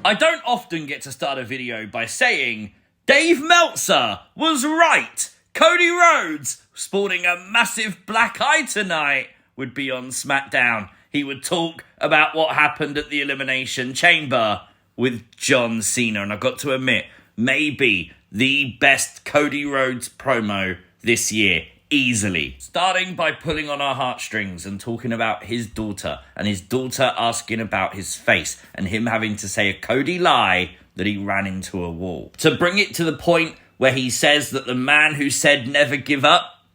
I don't often get to start a video by saying, Dave Meltzer was right. Cody Rhodes, sporting a massive black eye tonight, would be on SmackDown. He would talk about what happened at the Elimination Chamber with John Cena. And I've got to admit, maybe the best Cody Rhodes promo this year. Easily. Starting by pulling on our heartstrings and talking about his daughter, and his daughter asking about his face, and him having to say a Cody lie that he ran into a wall. To bring it to the point where he says that the man who said never give up,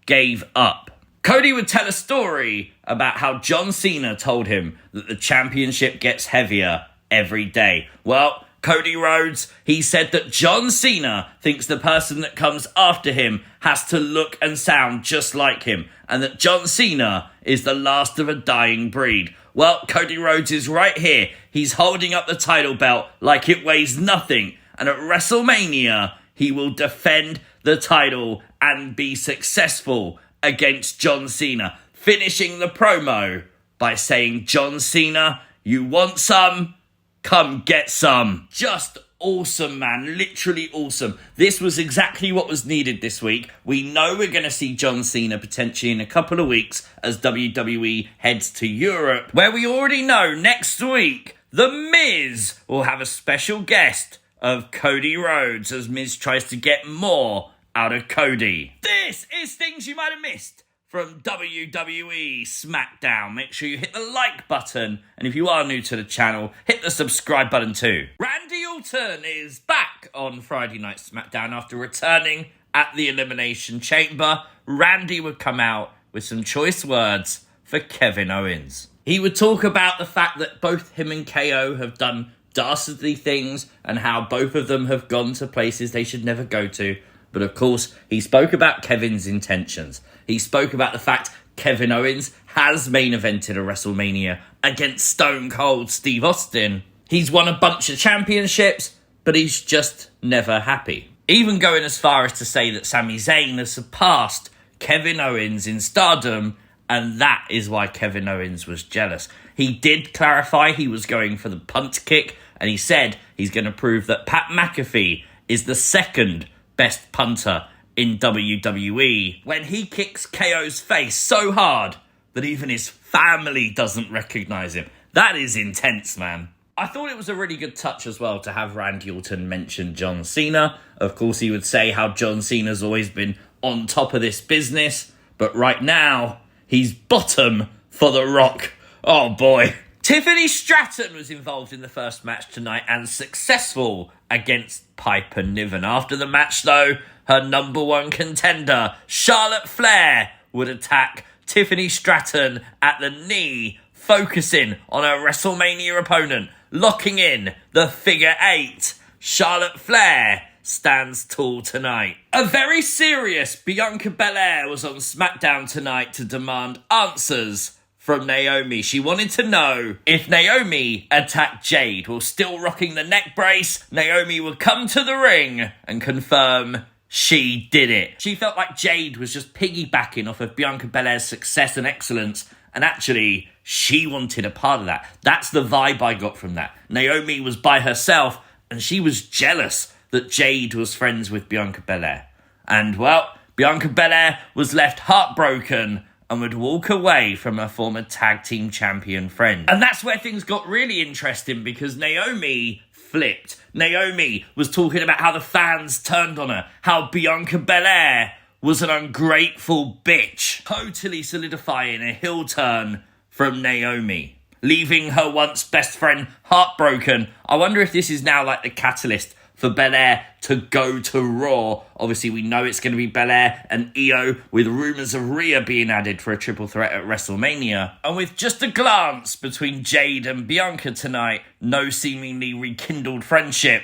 gave up. Cody would tell a story about how John Cena told him that the championship gets heavier every day. Well, Cody Rhodes, he said that John Cena thinks the person that comes after him has to look and sound just like him, and that John Cena is the last of a dying breed. Well, Cody Rhodes is right here. He's holding up the title belt like it weighs nothing, and at WrestleMania, he will defend the title and be successful against John Cena, finishing the promo by saying, John Cena, you want some? Come get some. Just awesome, man. Literally awesome. This was exactly what was needed this week. We know we're going to see John Cena potentially in a couple of weeks as WWE heads to Europe, where we already know next week The Miz will have a special guest of Cody Rhodes as Miz tries to get more out of Cody. This is things you might have missed from WWE SmackDown. Make sure you hit the like button, and if you are new to the channel, hit the subscribe button too. Randy Orton is back on Friday Night SmackDown after returning at the Elimination Chamber. Randy would come out with some choice words for Kevin Owens. He would talk about the fact that both him and KO have done dastardly things and how both of them have gone to places they should never go to. But of course, he spoke about Kevin's intentions. He spoke about the fact Kevin Owens has main evented a WrestleMania against Stone Cold Steve Austin. He's won a bunch of championships, but he's just never happy. Even going as far as to say that Sami Zayn has surpassed Kevin Owens in stardom, and that is why Kevin Owens was jealous. He did clarify he was going for the punt kick, and he said he's going to prove that Pat McAfee is the second best punter in WWE when he kicks KO's face so hard that even his family doesn't recognise him. That is intense, man. I thought it was a really good touch as well to have Randy Orton mention John Cena. Of course, he would say how John Cena's always been on top of this business, but right now, he's bottom for The Rock. Oh boy. Tiffany Stratton was involved in the first match tonight and successful against Piper Niven. After the match, though, her number one contender, Charlotte Flair, would attack Tiffany Stratton at the knee, focusing on her WrestleMania opponent, locking in the figure eight. Charlotte Flair stands tall tonight. A very serious Bianca Belair was on SmackDown tonight to demand answers from Naomi. She wanted to know if Naomi attacked Jade while still rocking the neck brace. Naomi would come to the ring and confirm she did it. She felt like Jade was just piggybacking off of Bianca Belair's success and excellence, and actually she wanted a part of that. That's the vibe I got from that. Naomi was by herself and she was jealous that Jade was friends with Bianca Belair. And well, Bianca Belair was left heartbroken and would walk away from her former tag team champion friend. And that's where things got really interesting, because Naomi flipped. Naomi was talking about how the fans turned on her, how Bianca Belair was an ungrateful bitch, totally solidifying a heel turn from Naomi, leaving her once best friend heartbroken. I wonder if this is now like the catalyst for Belair to go to Raw. Obviously, we know it's going to be Belair and Io, with rumours of Rhea being added for a triple threat at WrestleMania. And with just a glance between Jade and Bianca tonight, no seemingly rekindled friendship,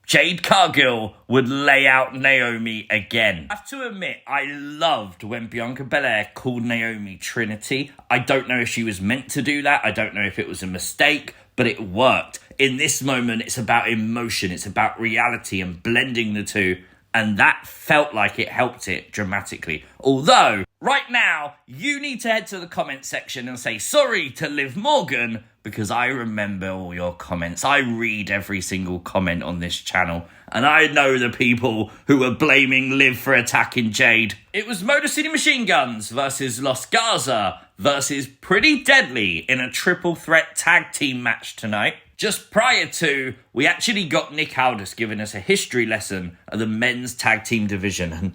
Jade Cargill would lay out Naomi again. I have to admit, I loved when Bianca Belair called Naomi Trinity. I don't know if she was meant to do that. I don't know if it was a mistake, but it worked. In this moment, it's about emotion, it's about reality and blending the two, and that felt like it helped it dramatically. Although, right now, you need to head to the comment section and say sorry to Liv Morgan, because I remember all your comments. I read every single comment on this channel, and I know the people who were blaming Liv for attacking Jade. It was Motor City Machine Guns versus Los Garza versus Pretty Deadly in a triple threat tag team match tonight. Just prior to, we actually got Nick Aldis giving us a history lesson of the men's tag team division, and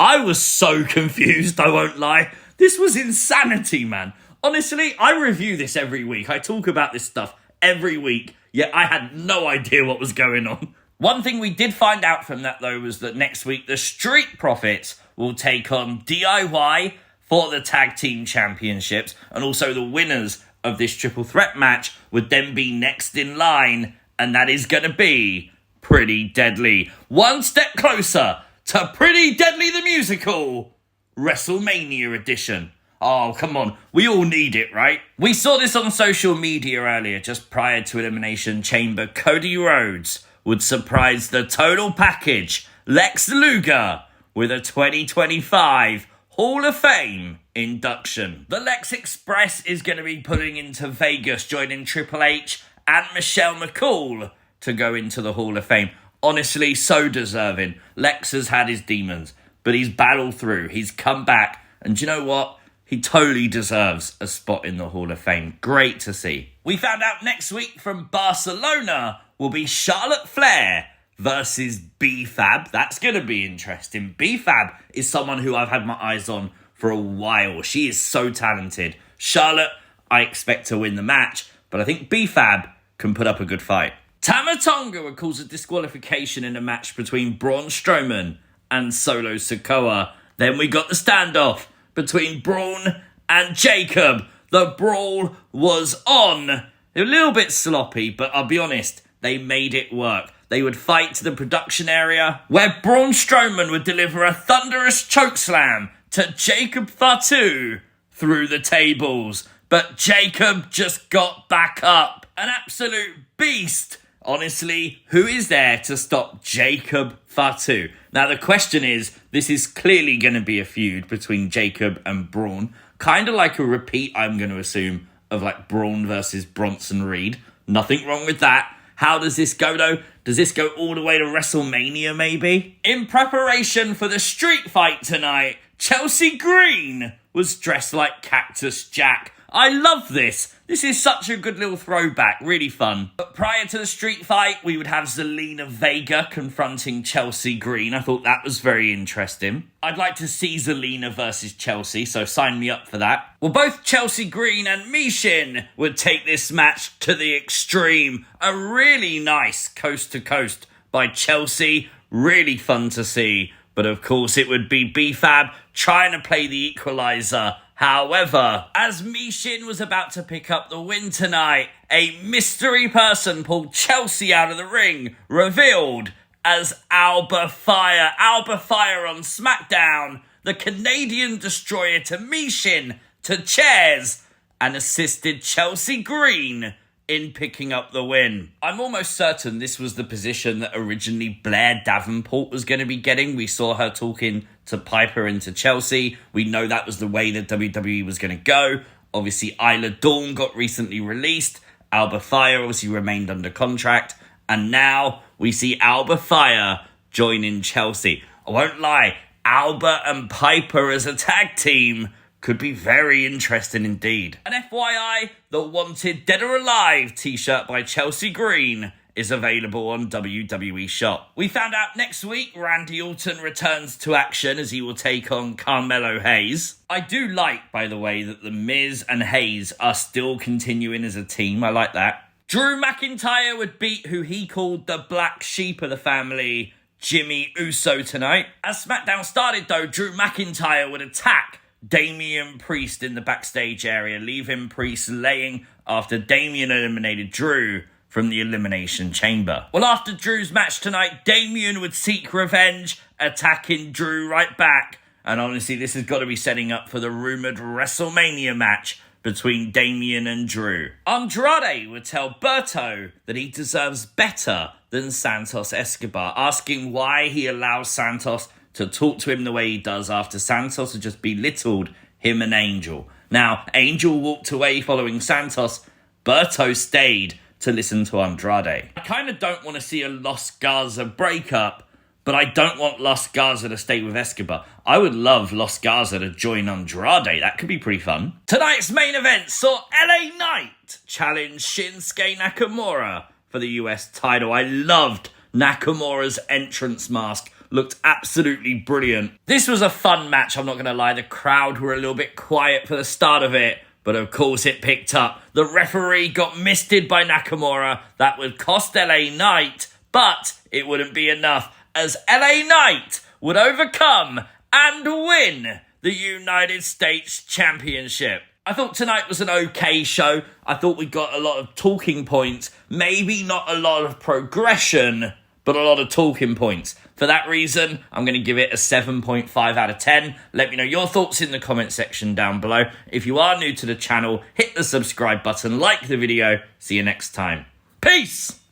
I was so confused, I won't lie. This was insanity, man. Honestly, I review this every week. I talk about this stuff every week, yet I had no idea what was going on. One thing we did find out from that, though, was that next week the Street Profits will take on DIY for the tag team championships, and also the winners of this triple threat match would then be next in line, and that is going to be Pretty Deadly. One step closer to Pretty Deadly the Musical, WrestleMania edition. Oh, come on. We all need it, right? We saw this on social media earlier, just prior to Elimination Chamber. Cody Rhodes would surprise the total package, Lex Luger, with a 2025 Hall of Fame induction. The Lex Express is going to be pulling into Vegas, joining Triple H and Michelle McCool to go into the Hall of Fame. Honestly, so deserving. Lex has had his demons, but he's battled through. He's come back, and do you know what? He totally deserves a spot in the Hall of Fame. Great to see. We found out next week from Barcelona will be Charlotte Flair versus B-Fab. That's going to be interesting. B-Fab is someone who I've had my eyes on for a while. She is so talented. Charlotte, I expect to win the match, but I think B-Fab can put up a good fight. Tama Tonga would cause a disqualification in a match between Braun Strowman and Solo Sikoa. Then we got the standoff between Braun and Jacob. The brawl was on. A little bit sloppy, but I'll be honest, they made it work. They would fight to the production area, where Braun Strowman would deliver a thunderous chokeslam to Jacob Fatu through the tables. But Jacob just got back up. An absolute beast. Honestly, who is there to stop Jacob Fatu? Now, the question is, this is clearly going to be a feud between Jacob and Braun. Kind of like a repeat, I'm going to assume, of like Braun versus Bronson Reed. Nothing wrong with that. How does this go, though? Does this go all the way to WrestleMania, maybe? In preparation for the street fight tonight, Chelsea Green was dressed like Cactus Jack. I love this. This is such a good little throwback. Really fun. But prior to the street fight, we would have Zelina Vega confronting Chelsea Green. I thought that was very interesting. I'd like to see Zelina versus Chelsea, so sign me up for that. Well, both Chelsea Green and Michin would take this match to the extreme. A really nice coast-to-coast by Chelsea. Really fun to see. But of course, it would be B-Fab trying to play the equalizer. However, as Michin was about to pick up the win tonight, a mystery person pulled Chelsea out of the ring, revealed as Alba Fyre. Alba Fyre on SmackDown, the Canadian destroyer to Michin, to chairs, and assisted Chelsea Green in picking up the win. I'm almost certain this was the position that originally Blair Davenport was going to be getting. We saw her talking to Piper and to Chelsea. We know that was the way that WWE was going to go. Obviously, Isla Dawn got recently released. Alba Fyre obviously remained under contract. And now we see Alba Fyre joining Chelsea. I won't lie, Alba and Piper as a tag team could be very interesting indeed. And FYI, the Wanted Dead or Alive t-shirt by Chelsea Green is available on WWE Shop. We found out next week Randy Orton returns to action as he will take on Carmelo Hayes. I do like, by the way, that The Miz and Hayes are still continuing as a team. I like that. Drew McIntyre would beat who he called the black sheep of the family, Jimmy Uso, tonight. As SmackDown started, though, Drew McIntyre would attack Damian Priest in the backstage area, leaving Priest laying after Damian eliminated Drew from the Elimination Chamber. Well, after Drew's match tonight, Damian would seek revenge, attacking Drew right back. And honestly, this has got to be setting up for the rumoured WrestleMania match between Damian and Drew. Andrade would tell Berto that he deserves better than Santos Escobar, asking why he allows Santos to talk to him the way he does after Santos had just belittled him and Angel. Now, Angel walked away following Santos. Berto stayed to listen to Andrade. I kind of don't want to see a Los Garza breakup, but I don't want Los Garza to stay with Escobar. I would love Los Garza to join Andrade. That could be pretty fun. Tonight's main event saw LA Knight challenge Shinsuke Nakamura for the US title. I loved Nakamura's entrance mask. Looked absolutely brilliant. This was a fun match, I'm not going to lie. The crowd were a little bit quiet for the start of it, but of course it picked up. The referee got misted by Nakamura. That would cost LA Knight, but it wouldn't be enough, as LA Knight would overcome and win the United States Championship. I thought tonight was an okay show. I thought we got a lot of talking points. Maybe not a lot of progression, but a lot of talking points. For that reason, I'm going to give it a 7.5 out of 10. Let me know your thoughts in the comment section down below. If you are new to the channel, hit the subscribe button, like the video. See you next time. Peace!